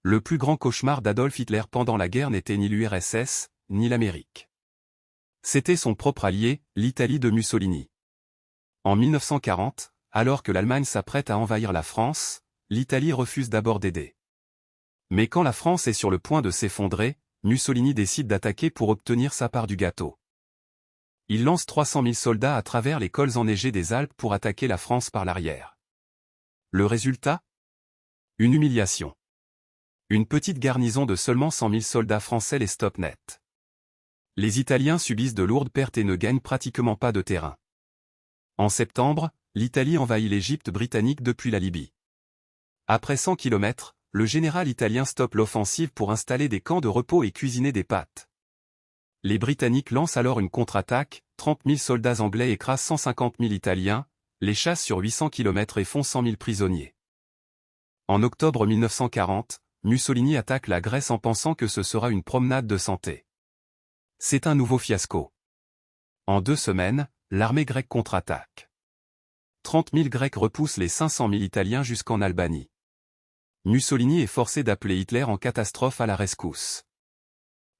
Le plus grand cauchemar d'Adolf Hitler pendant la guerre n'était ni l'URSS, ni l'Amérique. C'était son propre allié, l'Italie de Mussolini. En 1940, alors que l'Allemagne s'apprête à envahir la France, l'Italie refuse d'abord d'aider. Mais quand la France est sur le point de s'effondrer, Mussolini décide d'attaquer pour obtenir sa part du gâteau. Il lance 300 000 soldats à travers les cols enneigés des Alpes pour attaquer la France par l'arrière. Le résultat? Une humiliation. Une petite garnison de seulement 100 000 soldats français les stoppe net. Les Italiens subissent de lourdes pertes et ne gagnent pratiquement pas de terrain. En septembre, l'Italie envahit l'Égypte britannique depuis la Libye. Après 100 km, le général italien stoppe l'offensive pour installer des camps de repos et cuisiner des pâtes. Les Britanniques lancent alors une contre-attaque, 30 000 soldats anglais écrasent 150 000 Italiens, les chassent sur 800 km et font 100 000 prisonniers. En octobre 1940, Mussolini attaque la Grèce en pensant que ce sera une promenade de santé. C'est un nouveau fiasco. En 2 semaines, l'armée grecque contre-attaque. 30 000 Grecs repoussent les 500 000 Italiens jusqu'en Albanie. Mussolini est forcé d'appeler Hitler en catastrophe à la rescousse.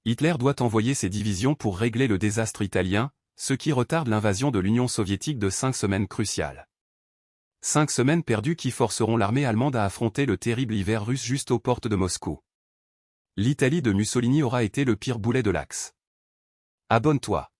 Hitler doit envoyer ses divisions pour régler le désastre italien, ce qui retarde l'invasion de l'Union soviétique de 5 semaines cruciales. 5 semaines perdues qui forceront l'armée allemande à affronter le terrible hiver russe juste aux portes de Moscou. L'Italie de Mussolini aura été le pire boulet de l'Axe. Abonne-toi.